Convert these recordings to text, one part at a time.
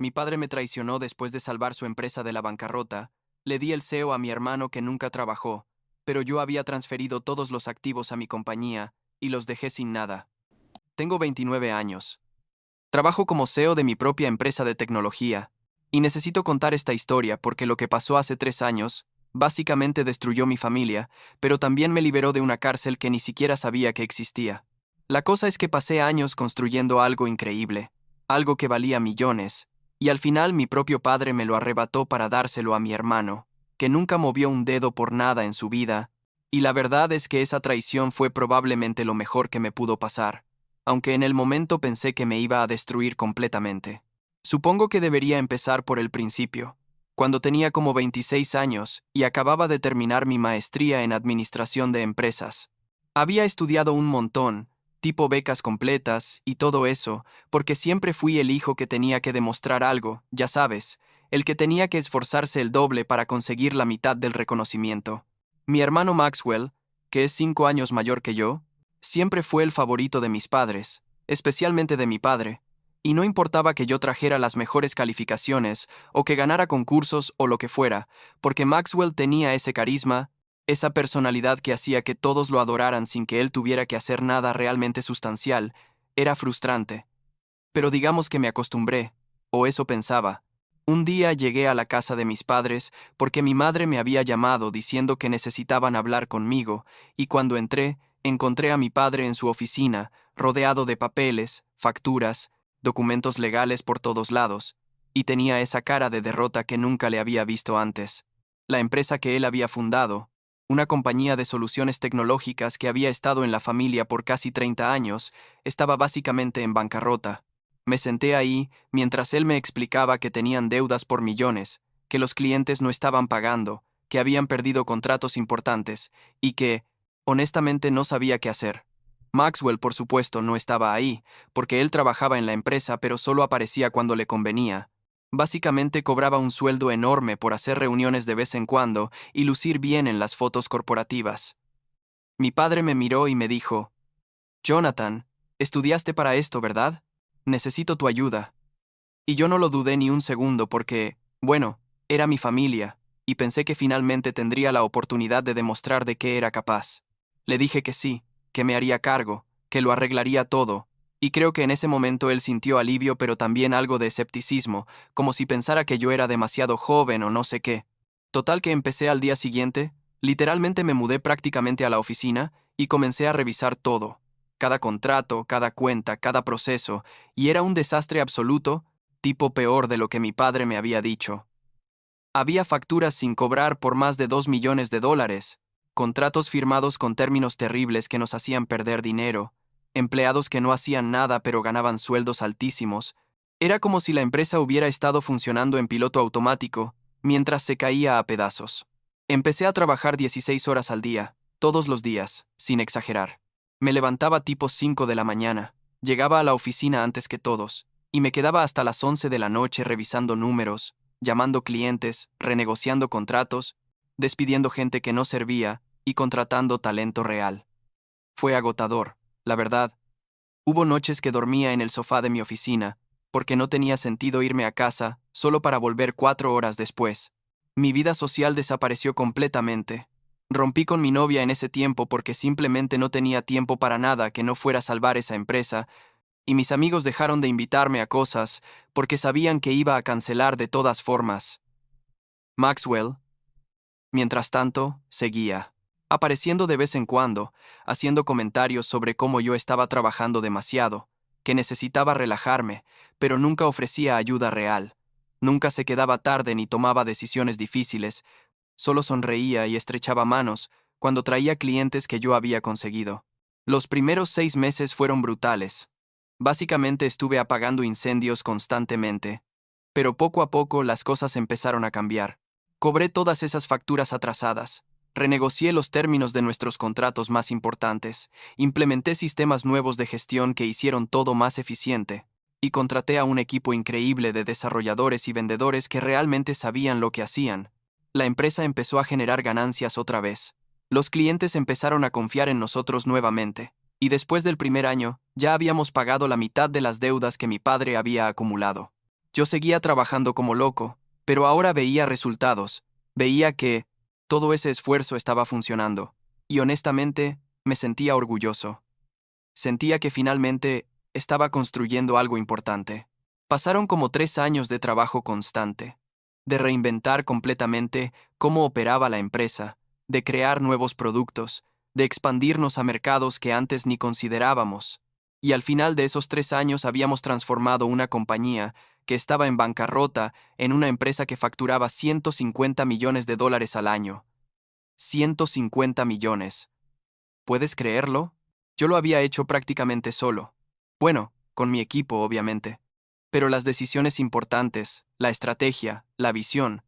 Mi padre me traicionó después de salvar su empresa de la bancarrota. Le di el CEO a mi hermano que nunca trabajó, pero yo había transferido todos los activos a mi compañía y los dejé sin nada. Tengo 29 años. Trabajo como CEO de mi propia empresa de tecnología, y necesito contar esta historia porque lo que pasó hace 3 años básicamente destruyó mi familia, pero también me liberó de una cárcel que ni siquiera sabía que existía. La cosa es que pasé años construyendo algo increíble, algo que valía millones, y al final mi propio padre me lo arrebató para dárselo a mi hermano, que nunca movió un dedo por nada en su vida, y la verdad es que esa traición fue probablemente lo mejor que me pudo pasar, aunque en el momento pensé que me iba a destruir completamente. Supongo que debería empezar por el principio, cuando tenía como 26 años y acababa de terminar mi maestría en administración de empresas. Había estudiado un montón, tipo becas completas y todo eso, porque siempre fui el hijo que tenía que demostrar algo, ya sabes, el que tenía que esforzarse el doble para conseguir la mitad del reconocimiento. Mi hermano Maxwell, que es 5 años mayor que yo, siempre fue el favorito de mis padres, especialmente de mi padre, y no importaba que yo trajera las mejores calificaciones o que ganara concursos o lo que fuera, porque Maxwell tenía ese carisma, esa personalidad que hacía que todos lo adoraran sin que él tuviera que hacer nada realmente sustancial. Era frustrante. Pero digamos que me acostumbré, o eso pensaba. Un día llegué a la casa de mis padres porque mi madre me había llamado diciendo que necesitaban hablar conmigo, y cuando entré, encontré a mi padre en su oficina, rodeado de papeles, facturas, documentos legales por todos lados, y tenía esa cara de derrota que nunca le había visto antes. La empresa que él había fundado, una compañía de soluciones tecnológicas que había estado en la familia por casi 30 años, estaba básicamente en bancarrota. Me senté ahí mientras él me explicaba que tenían deudas por millones, que los clientes no estaban pagando, que habían perdido contratos importantes y que, honestamente, no sabía qué hacer. Maxwell, por supuesto, no estaba ahí, porque él trabajaba en la empresa pero solo aparecía cuando le convenía. Básicamente cobraba un sueldo enorme por hacer reuniones de vez en cuando y lucir bien en las fotos corporativas. Mi padre me miró y me dijo: Jonathan, estudiaste para esto, ¿verdad? Necesito tu ayuda. Y yo no lo dudé ni un segundo porque, bueno, era mi familia, y pensé que finalmente tendría la oportunidad de demostrar de qué era capaz. Le dije que sí, que me haría cargo, que lo arreglaría todo, y creo que en ese momento él sintió alivio pero también algo de escepticismo, como si pensara que yo era demasiado joven o no sé qué. Total que empecé al día siguiente, literalmente me mudé prácticamente a la oficina y comencé a revisar todo, cada contrato, cada cuenta, cada proceso, y era un desastre absoluto, tipo peor de lo que mi padre me había dicho. Había facturas sin cobrar por más de $2 millones, contratos firmados con términos terribles que nos hacían perder dinero, empleados que no hacían nada pero ganaban sueldos altísimos. Era como si la empresa hubiera estado funcionando en piloto automático, mientras se caía a pedazos. Empecé a trabajar 16 horas al día, todos los días, sin exagerar. Me levantaba tipo 5 de la mañana, llegaba a la oficina antes que todos, y me quedaba hasta las 11 de la noche revisando números, llamando clientes, renegociando contratos, despidiendo gente que no servía y contratando talento real. Fue agotador, la verdad. Hubo noches que dormía en el sofá de mi oficina, porque no tenía sentido irme a casa solo para volver 4 horas después. Mi vida social desapareció completamente. Rompí con mi novia en ese tiempo porque simplemente no tenía tiempo para nada que no fuera salvar esa empresa, y mis amigos dejaron de invitarme a cosas porque sabían que iba a cancelar de todas formas. Maxwell, mientras tanto, seguía, apareciendo de vez en cuando, haciendo comentarios sobre cómo yo estaba trabajando demasiado, que necesitaba relajarme, pero nunca ofrecía ayuda real. Nunca se quedaba tarde ni tomaba decisiones difíciles, solo sonreía y estrechaba manos cuando traía clientes que yo había conseguido. Los primeros 6 meses fueron brutales. Básicamente estuve apagando incendios constantemente, pero poco a poco las cosas empezaron a cambiar. Cobré todas esas facturas atrasadas, renegocié los términos de nuestros contratos más importantes, implementé sistemas nuevos de gestión que hicieron todo más eficiente, y contraté a un equipo increíble de desarrolladores y vendedores que realmente sabían lo que hacían. La empresa empezó a generar ganancias otra vez. Los clientes empezaron a confiar en nosotros nuevamente, y después del primer año, ya habíamos pagado la mitad de las deudas que mi padre había acumulado. Yo seguía trabajando como loco, pero ahora veía resultados, veía que todo ese esfuerzo estaba funcionando, y honestamente me sentía orgulloso. Sentía que finalmente estaba construyendo algo importante. Pasaron como 3 años de trabajo constante, de reinventar completamente cómo operaba la empresa, de crear nuevos productos, de expandirnos a mercados que antes ni considerábamos. Y al final de esos 3 años habíamos transformado una compañía que estaba en bancarrota en una empresa que facturaba $150 millones al año. 150 millones. ¿Puedes creerlo? Yo lo había hecho prácticamente solo. Bueno, con mi equipo, obviamente. Pero las decisiones importantes, la estrategia, la visión,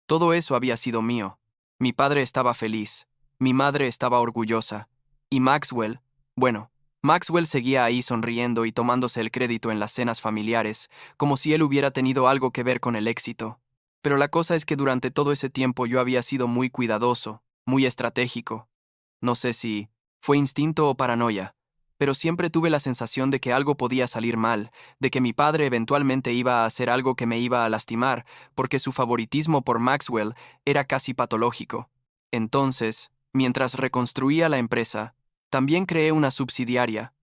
todo eso había sido mío. Mi padre estaba feliz, mi madre estaba orgullosa, y Maxwell, bueno, Maxwell seguía ahí sonriendo y tomándose el crédito en las cenas familiares, como si él hubiera tenido algo que ver con el éxito. Pero la cosa es que durante todo ese tiempo yo había sido muy cuidadoso, muy estratégico. No sé si fue instinto o paranoia, pero siempre tuve la sensación de que algo podía salir mal, de que mi padre eventualmente iba a hacer algo que me iba a lastimar, porque su favoritismo por Maxwell era casi patológico. Entonces, mientras reconstruía la empresa, también creé una subsidiaria,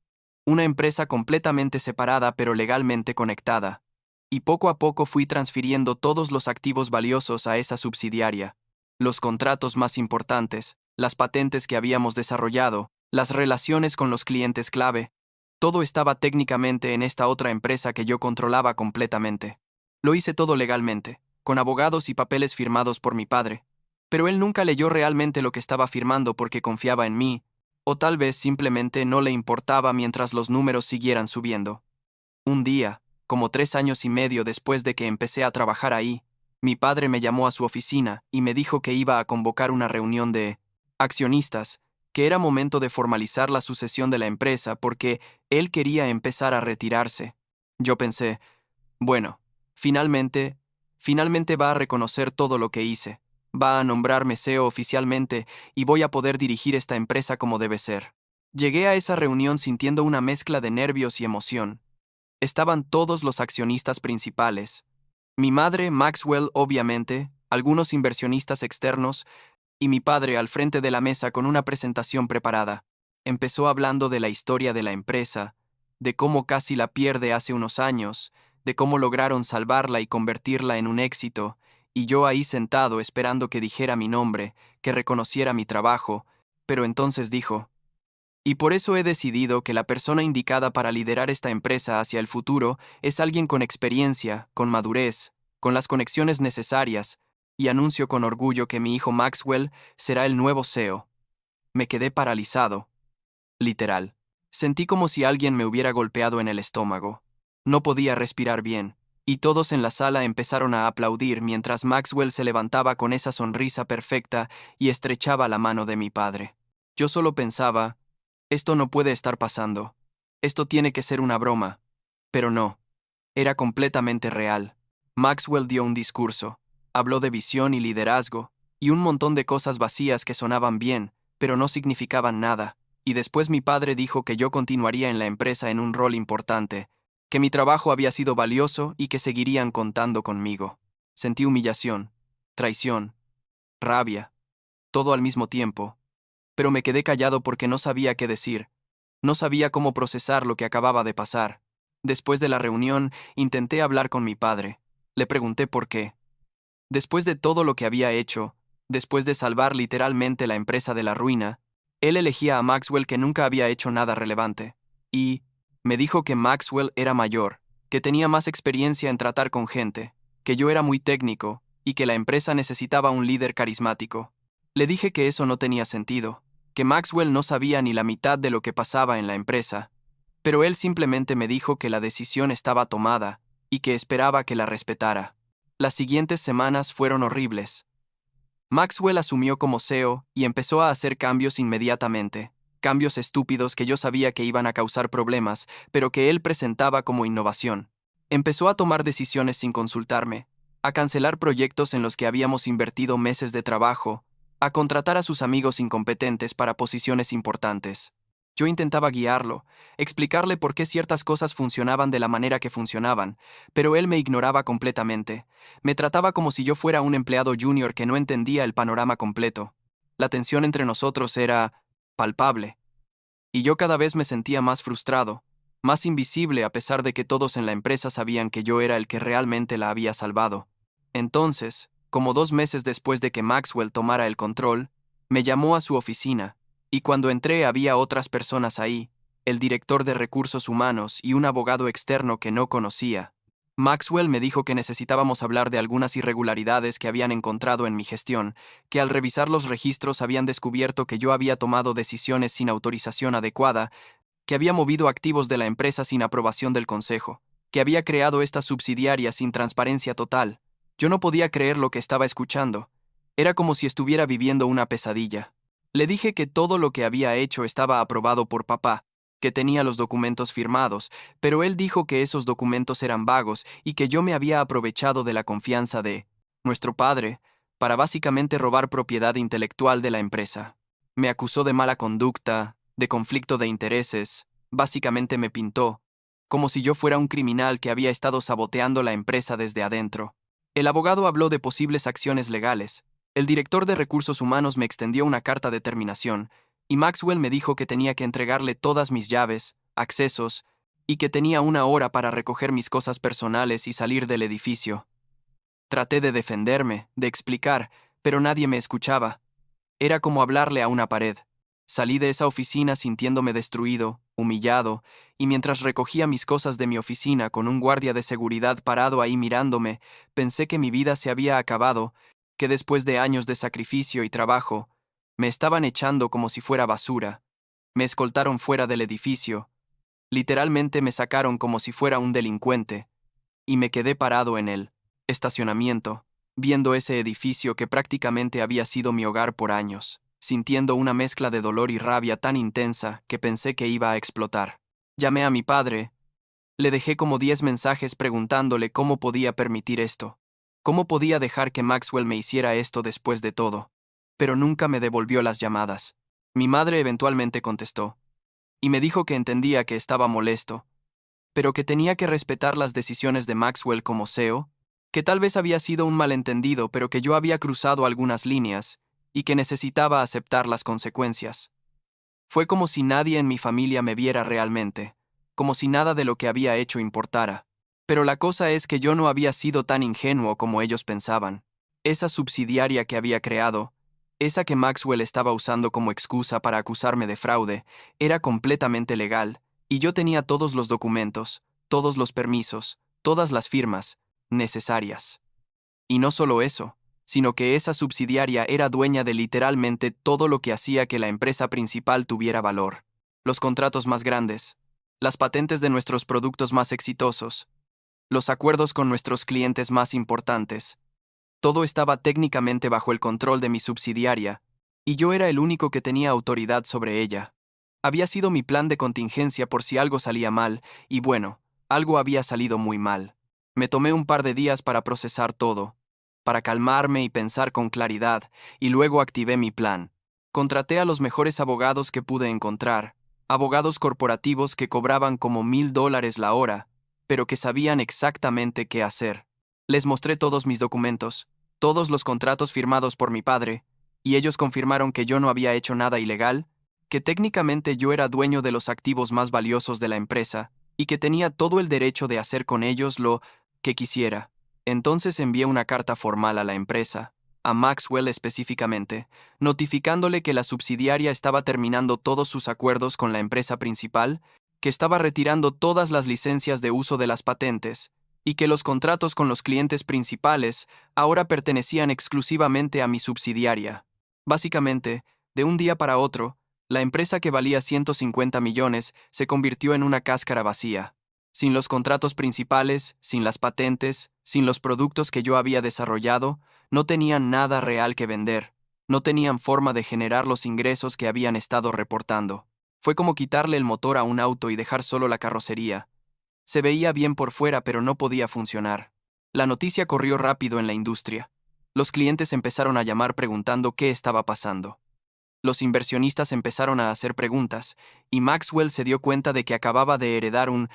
una empresa completamente separada pero legalmente conectada, y poco a poco fui transfiriendo todos los activos valiosos a esa subsidiaria, los contratos más importantes, las patentes que habíamos desarrollado, las relaciones con los clientes clave, todo estaba técnicamente en esta otra empresa que yo controlaba completamente. Lo hice todo legalmente, con abogados y papeles firmados por mi padre. Pero él nunca leyó realmente lo que estaba firmando porque confiaba en mí, o tal vez simplemente no le importaba mientras los números siguieran subiendo. Un día, como 3 años y medio después de que empecé a trabajar ahí, mi padre me llamó a su oficina y me dijo que iba a convocar una reunión de accionistas, que era momento de formalizar la sucesión de la empresa porque él quería empezar a retirarse. Yo pensé, bueno, finalmente va a reconocer todo lo que hice, va a nombrarme CEO oficialmente y voy a poder dirigir esta empresa como debe ser. Llegué a esa reunión sintiendo una mezcla de nervios y emoción. Estaban todos los accionistas principales. Mi madre, Maxwell, obviamente, algunos inversionistas externos, y mi padre al frente de la mesa con una presentación preparada. Empezó hablando de la historia de la empresa, de cómo casi la pierde hace unos años, de cómo lograron salvarla y convertirla en un éxito, y yo ahí sentado esperando que dijera mi nombre, que reconociera mi trabajo, pero entonces dijo, y por eso he decidido que la persona indicada para liderar esta empresa hacia el futuro es alguien con experiencia, con madurez, con las conexiones necesarias, y anuncio con orgullo que mi hijo Maxwell será el nuevo CEO. Me quedé paralizado. Literal. Sentí como si alguien me hubiera golpeado en el estómago. No podía respirar bien, y todos en la sala empezaron a aplaudir mientras Maxwell se levantaba con esa sonrisa perfecta y estrechaba la mano de mi padre. Yo solo pensaba, esto no puede estar pasando. Esto tiene que ser una broma. Pero no. Era completamente real. Maxwell dio un discurso. Habló de visión y liderazgo, y un montón de cosas vacías que sonaban bien, pero no significaban nada. Y después mi padre dijo que yo continuaría en la empresa en un rol importante, que mi trabajo había sido valioso y que seguirían contando conmigo. Sentí humillación, traición, rabia, todo al mismo tiempo, pero me quedé callado porque no sabía qué decir. No sabía cómo procesar lo que acababa de pasar. Después de la reunión, intenté hablar con mi padre. Le pregunté por qué. Después de todo lo que había hecho, después de salvar literalmente la empresa de la ruina, él elegía a Maxwell que nunca había hecho nada relevante. Y me dijo que Maxwell era mayor, que tenía más experiencia en tratar con gente, que yo era muy técnico y que la empresa necesitaba un líder carismático. Le dije que eso no tenía sentido, que Maxwell no sabía ni la mitad de lo que pasaba en la empresa, pero él simplemente me dijo que la decisión estaba tomada y que esperaba que la respetara. Las siguientes semanas fueron horribles. Maxwell asumió como CEO y empezó a hacer cambios inmediatamente, cambios estúpidos que yo sabía que iban a causar problemas, pero que él presentaba como innovación. Empezó a tomar decisiones sin consultarme, a cancelar proyectos en los que habíamos invertido meses de trabajo, a contratar a sus amigos incompetentes para posiciones importantes. Yo intentaba guiarlo, explicarle por qué ciertas cosas funcionaban de la manera que funcionaban, pero él me ignoraba completamente. Me trataba como si yo fuera un empleado junior que no entendía el panorama completo. La tensión entre nosotros era palpable, y yo cada vez me sentía más frustrado, más invisible a pesar de que todos en la empresa sabían que yo era el que realmente la había salvado. Entonces, como 2 meses después de que Maxwell tomara el control, me llamó a su oficina, y cuando entré había otras personas ahí, el director de recursos humanos y un abogado externo que no conocía. Maxwell me dijo que necesitábamos hablar de algunas irregularidades que habían encontrado en mi gestión, que al revisar los registros habían descubierto que yo había tomado decisiones sin autorización adecuada, que había movido activos de la empresa sin aprobación del consejo, que había creado esta subsidiaria sin transparencia total. Yo no podía creer lo que estaba escuchando. Era como si estuviera viviendo una pesadilla. Le dije que todo lo que había hecho estaba aprobado por papá, que tenía los documentos firmados, pero él dijo que esos documentos eran vagos y que yo me había aprovechado de la confianza de nuestro padre para básicamente robar propiedad intelectual de la empresa. Me acusó de mala conducta, de conflicto de intereses, básicamente me pintó, como si yo fuera un criminal que había estado saboteando la empresa desde adentro. El abogado habló de posibles acciones legales. El director de recursos humanos me extendió una carta de terminación, y Maxwell me dijo que tenía que entregarle todas mis llaves, accesos, y que tenía 1 hora para recoger mis cosas personales y salir del edificio. Traté de defenderme, de explicar, pero nadie me escuchaba. Era como hablarle a una pared. Salí de esa oficina sintiéndome destruido, humillado, y mientras recogía mis cosas de mi oficina con un guardia de seguridad parado ahí mirándome, pensé que mi vida se había acabado, que después de años de sacrificio y trabajo, me estaban echando como si fuera basura. Me escoltaron fuera del edificio. Literalmente me sacaron como si fuera un delincuente, y me quedé parado en el estacionamiento, viendo ese edificio que prácticamente había sido mi hogar por años, sintiendo una mezcla de dolor y rabia tan intensa que pensé que iba a explotar. Llamé a mi padre. Le dejé como 10 mensajes preguntándole cómo podía permitir esto, cómo podía dejar que Maxwell me hiciera esto después de todo. Pero nunca me devolvió las llamadas. Mi madre eventualmente contestó, y me dijo que entendía que estaba molesto, pero que tenía que respetar las decisiones de Maxwell como CEO, que tal vez había sido un malentendido, pero que yo había cruzado algunas líneas, y que necesitaba aceptar las consecuencias. Fue como si nadie en mi familia me viera realmente, como si nada de lo que había hecho importara. Pero la cosa es que yo no había sido tan ingenuo como ellos pensaban. Esa subsidiaria que había creado, esa que Maxwell estaba usando como excusa para acusarme de fraude, era completamente legal, y yo tenía todos los documentos, todos los permisos, todas las firmas necesarias. Y no solo eso, sino que esa subsidiaria era dueña de literalmente todo lo que hacía que la empresa principal tuviera valor. Los contratos más grandes, las patentes de nuestros productos más exitosos, los acuerdos con nuestros clientes más importantes. Todo estaba técnicamente bajo el control de mi subsidiaria, y yo era el único que tenía autoridad sobre ella. Había sido mi plan de contingencia por si algo salía mal, y bueno, algo había salido muy mal. Me tomé un par de días para procesar todo, para calmarme y pensar con claridad, y luego activé mi plan. Contraté a los mejores abogados que pude encontrar, abogados corporativos que cobraban como $1,000 la hora, pero que sabían exactamente qué hacer. Les mostré todos mis documentos, todos los contratos firmados por mi padre, y ellos confirmaron que yo no había hecho nada ilegal, que técnicamente yo era dueño de los activos más valiosos de la empresa, y que tenía todo el derecho de hacer con ellos lo que quisiera. Entonces envié una carta formal a la empresa, a Maxwell específicamente, notificándole que la subsidiaria estaba terminando todos sus acuerdos con la empresa principal, que estaba retirando todas las licencias de uso de las patentes, y que los contratos con los clientes principales ahora pertenecían exclusivamente a mi subsidiaria. Básicamente, de un día para otro, la empresa que valía 150 millones se convirtió en una cáscara vacía. Sin los contratos principales, sin las patentes, sin los productos que yo había desarrollado, no tenían nada real que vender, no tenían forma de generar los ingresos que habían estado reportando. Fue como quitarle el motor a un auto y dejar solo la carrocería. Se veía bien por fuera, pero no podía funcionar. La noticia corrió rápido en la industria. Los clientes empezaron a llamar preguntando qué estaba pasando. Los inversionistas empezaron a hacer preguntas, y Maxwell se dio cuenta de que acababa de heredar un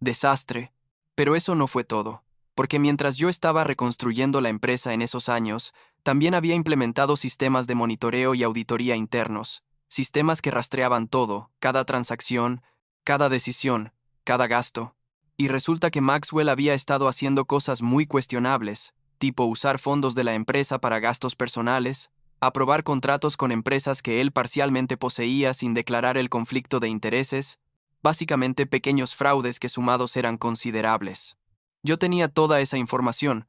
desastre. Pero eso no fue todo, porque mientras yo estaba reconstruyendo la empresa en esos años, también había implementado sistemas de monitoreo y auditoría internos, sistemas que rastreaban todo, cada transacción, cada decisión, cada gasto. Y resulta que Maxwell había estado haciendo cosas muy cuestionables, tipo usar fondos de la empresa para gastos personales, aprobar contratos con empresas que él parcialmente poseía sin declarar el conflicto de intereses, básicamente pequeños fraudes que sumados eran considerables. Yo tenía toda esa información,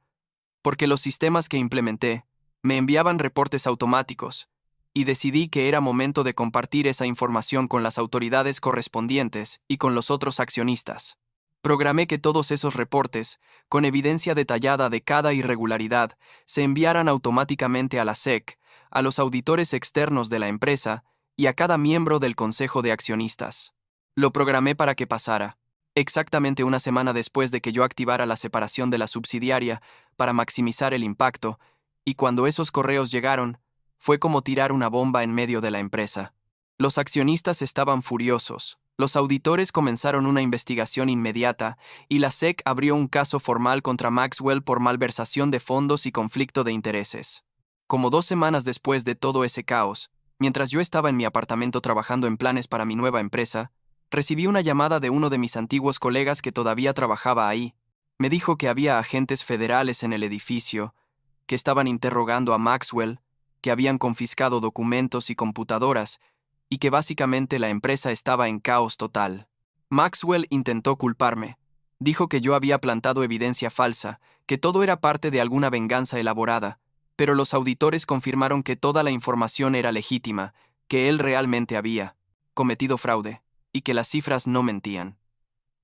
porque los sistemas que implementé me enviaban reportes automáticos, y decidí que era momento de compartir esa información con las autoridades correspondientes y con los otros accionistas. Programé que todos esos reportes, con evidencia detallada de cada irregularidad, se enviaran automáticamente a la SEC, a los auditores externos de la empresa y a cada miembro del consejo de accionistas. Lo programé para que pasara, exactamente una semana después de que yo activara la separación de la subsidiaria para maximizar el impacto, y cuando esos correos llegaron, fue como tirar una bomba en medio de la empresa. Los accionistas estaban furiosos. Los auditores comenzaron una investigación inmediata y la SEC abrió un caso formal contra Maxwell por malversación de fondos y conflicto de intereses. Como 2 semanas después de todo ese caos, mientras yo estaba en mi apartamento trabajando en planes para mi nueva empresa, recibí una llamada de uno de mis antiguos colegas que todavía trabajaba ahí. Me dijo que había agentes federales en el edificio, que estaban interrogando a Maxwell, que habían confiscado documentos y computadoras, y que básicamente la empresa estaba en caos total. Maxwell intentó culparme. Dijo que yo había plantado evidencia falsa, que todo era parte de alguna venganza elaborada, pero los auditores confirmaron que toda la información era legítima, que él realmente había cometido fraude, y que las cifras no mentían.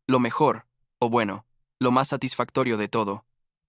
Lo mejor, o bueno, lo más satisfactorio de todo,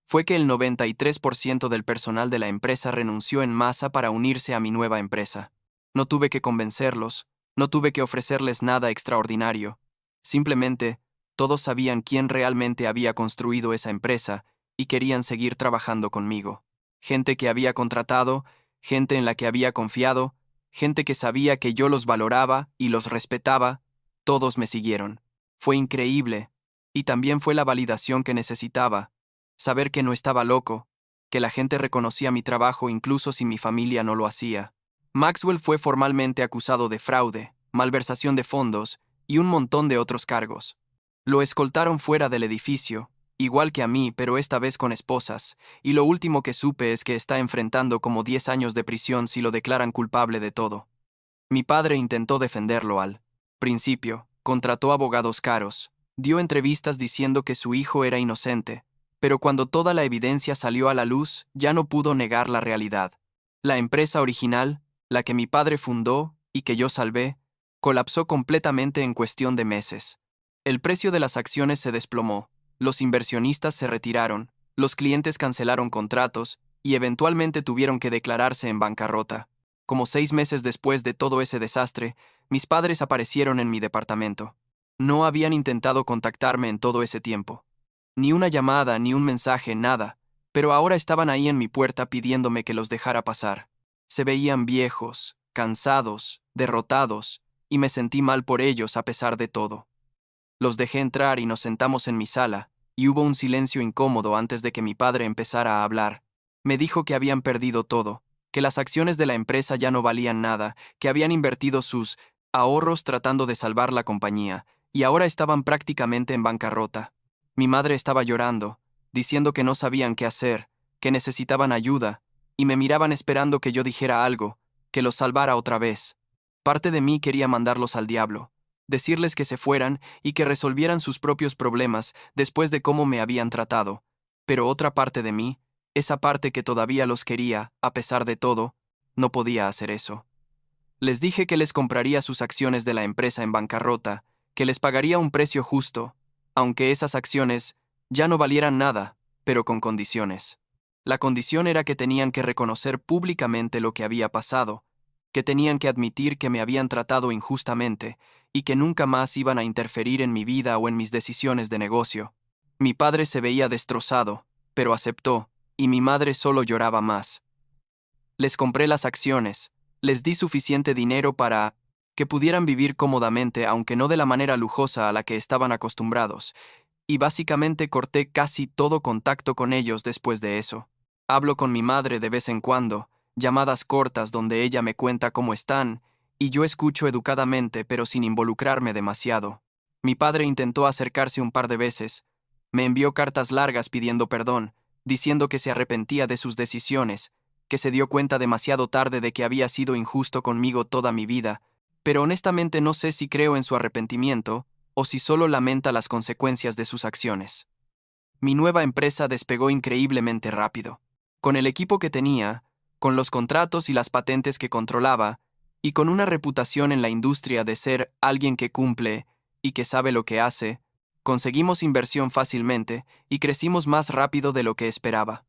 fue que el 93% del personal de la empresa renunció en masa para unirse a mi nueva empresa. No tuve que convencerlos, no tuve que ofrecerles nada extraordinario. Simplemente, todos sabían quién realmente había construido esa empresa y querían seguir trabajando conmigo. Gente que había contratado, gente en la que había confiado, gente que sabía que yo los valoraba y los respetaba, todos me siguieron. Fue increíble, y también fue la validación que necesitaba, saber que no estaba loco, que la gente reconocía mi trabajo incluso si mi familia no lo hacía. Maxwell fue formalmente acusado de fraude, malversación de fondos y un montón de otros cargos. Lo escoltaron fuera del edificio, igual que a mí, pero esta vez con esposas, y lo último que supe es que está enfrentando como 10 años de prisión si lo declaran culpable de todo. Mi padre intentó defenderlo al principio, contrató abogados caros, dio entrevistas diciendo que su hijo era inocente, pero cuando toda la evidencia salió a la luz, ya no pudo negar la realidad. La empresa original, la que mi padre fundó y que yo salvé, colapsó completamente en cuestión de meses. El precio de las acciones se desplomó, los inversionistas se retiraron, los clientes cancelaron contratos y eventualmente tuvieron que declararse en bancarrota. Como 6 meses después de todo ese desastre, mis padres aparecieron en mi departamento. No habían intentado contactarme en todo ese tiempo. Ni una llamada, ni un mensaje, nada, pero ahora estaban ahí en mi puerta pidiéndome que los dejara pasar. Se veían viejos, cansados, derrotados, y me sentí mal por ellos a pesar de todo. Los dejé entrar y nos sentamos en mi sala, y hubo un silencio incómodo antes de que mi padre empezara a hablar. Me dijo que habían perdido todo, que las acciones de la empresa ya no valían nada, que habían invertido sus ahorros tratando de salvar la compañía, y ahora estaban prácticamente en bancarrota. Mi madre estaba llorando, diciendo que no sabían qué hacer, que necesitaban ayuda, y me miraban esperando que yo dijera algo, que los salvara otra vez. Parte de mí quería mandarlos al diablo, decirles que se fueran y que resolvieran sus propios problemas después de cómo me habían tratado, pero otra parte de mí, esa parte que todavía los quería, a pesar de todo, no podía hacer eso. Les dije que les compraría sus acciones de la empresa en bancarrota, que les pagaría un precio justo, aunque esas acciones ya no valieran nada, pero con condiciones. La condición era que tenían que reconocer públicamente lo que había pasado, que tenían que admitir que me habían tratado injustamente y que nunca más iban a interferir en mi vida o en mis decisiones de negocio. Mi padre se veía destrozado, pero aceptó, y mi madre solo lloraba más. Les compré las acciones, Les di suficiente dinero para que pudieran vivir cómodamente, aunque no de la manera lujosa a la que estaban acostumbrados, y básicamente corté casi todo contacto con ellos después de eso. Hablo con mi madre de vez en cuando, llamadas cortas donde ella me cuenta cómo están, y yo escucho educadamente pero sin involucrarme demasiado. Mi padre intentó acercarse un par de veces. Me envió cartas largas pidiendo perdón, diciendo que se arrepentía de sus decisiones, que se dio cuenta demasiado tarde de que había sido injusto conmigo toda mi vida, pero honestamente no sé si creo en su arrepentimiento o si solo lamenta las consecuencias de sus acciones. Mi nueva empresa despegó increíblemente rápido. Con el equipo que tenía, con los contratos y las patentes que controlaba, y con una reputación en la industria de ser alguien que cumple y que sabe lo que hace, conseguimos inversión fácilmente y crecimos más rápido de lo que esperaba.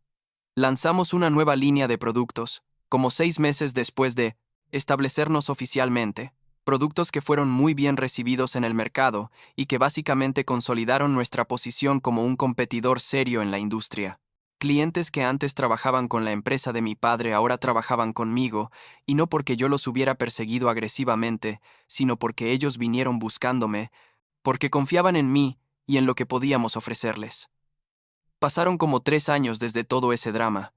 Lanzamos una nueva línea de productos, como 6 meses después de establecernos oficialmente, productos que fueron muy bien recibidos en el mercado y que básicamente consolidaron nuestra posición como un competidor serio en la industria. Clientes que antes trabajaban con la empresa de mi padre ahora trabajaban conmigo, y no porque yo los hubiera perseguido agresivamente, sino porque ellos vinieron buscándome, porque confiaban en mí y en lo que podíamos ofrecerles. Pasaron como 3 años desde todo ese drama,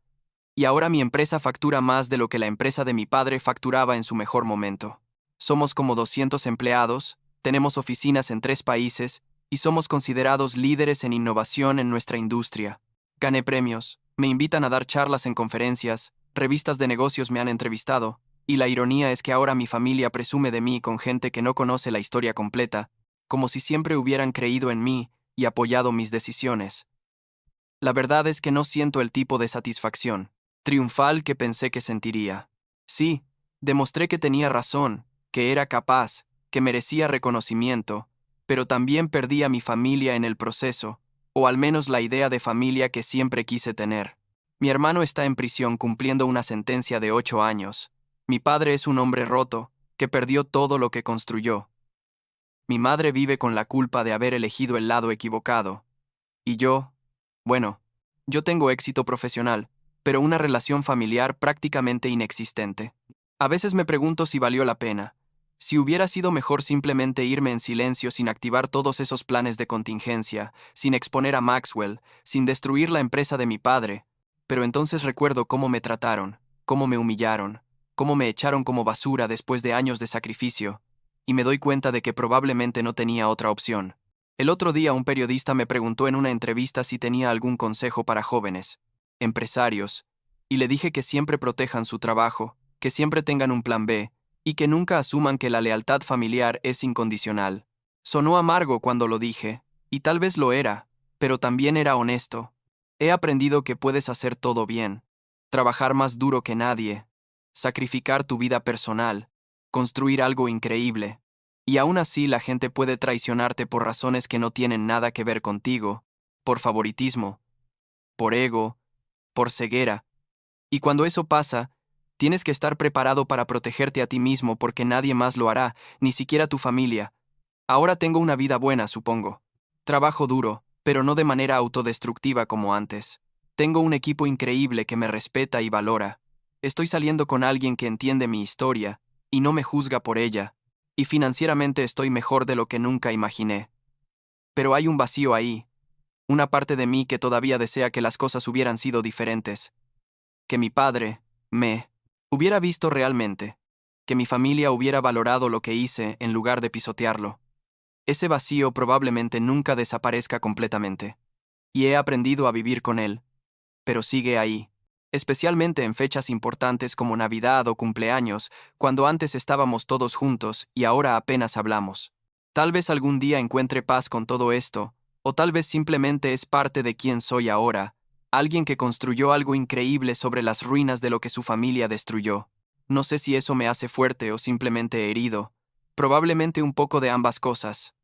y ahora mi empresa factura más de lo que la empresa de mi padre facturaba en su mejor momento. Somos como 200 empleados, tenemos oficinas en 3 países, y somos considerados líderes en innovación en nuestra industria. Gané premios, me invitan a dar charlas en conferencias, revistas de negocios me han entrevistado, y la ironía es que ahora mi familia presume de mí con gente que no conoce la historia completa, como si siempre hubieran creído en mí y apoyado mis decisiones. La verdad es que no siento el tipo de satisfacción triunfal que pensé que sentiría. Sí, demostré que tenía razón, que era capaz, que merecía reconocimiento, pero también perdí a mi familia en el proceso, o al menos la idea de familia que siempre quise tener. Mi hermano está en prisión cumpliendo una sentencia de 8 años. Mi padre es un hombre roto, que perdió todo lo que construyó. Mi madre vive con la culpa de haber elegido el lado equivocado. Y yo, bueno, yo tengo éxito profesional, pero una relación familiar prácticamente inexistente. A veces me pregunto si valió la pena, si hubiera sido mejor simplemente irme en silencio sin activar todos esos planes de contingencia, sin exponer a Maxwell, sin destruir la empresa de mi padre, pero entonces recuerdo cómo me trataron, cómo me humillaron, cómo me echaron como basura después de años de sacrificio, y me doy cuenta de que probablemente no tenía otra opción. El otro día un periodista me preguntó en una entrevista si tenía algún consejo para jóvenes, empresarios, y le dije que siempre protejan su trabajo, que siempre tengan un plan B, y que nunca asuman que la lealtad familiar es incondicional. Sonó amargo cuando lo dije, y tal vez lo era, pero también era honesto. He aprendido que puedes hacer todo bien, trabajar más duro que nadie, sacrificar tu vida personal, construir algo increíble, y aún así la gente puede traicionarte por razones que no tienen nada que ver contigo, por favoritismo, por ego, por ceguera. Y cuando eso pasa, tienes que estar preparado para protegerte a ti mismo porque nadie más lo hará, ni siquiera tu familia. Ahora tengo una vida buena, supongo. Trabajo duro, pero no de manera autodestructiva como antes. Tengo un equipo increíble que me respeta y valora. Estoy saliendo con alguien que entiende mi historia y no me juzga por ella. Y financieramente estoy mejor de lo que nunca imaginé. Pero hay un vacío ahí, una parte de mí que todavía desea que las cosas hubieran sido diferentes. Que mi padre me hubiera visto realmente, que mi familia hubiera valorado lo que hice en lugar de pisotearlo. Ese vacío probablemente nunca desaparezca completamente, y he aprendido a vivir con él, pero sigue ahí, especialmente en fechas importantes como Navidad o cumpleaños, cuando antes estábamos todos juntos y ahora apenas hablamos. Tal vez algún día encuentre paz con todo esto, o tal vez simplemente es parte de quien soy ahora, alguien que construyó algo increíble sobre las ruinas de lo que su familia destruyó. No sé si eso me hace fuerte o simplemente herido, probablemente un poco de ambas cosas.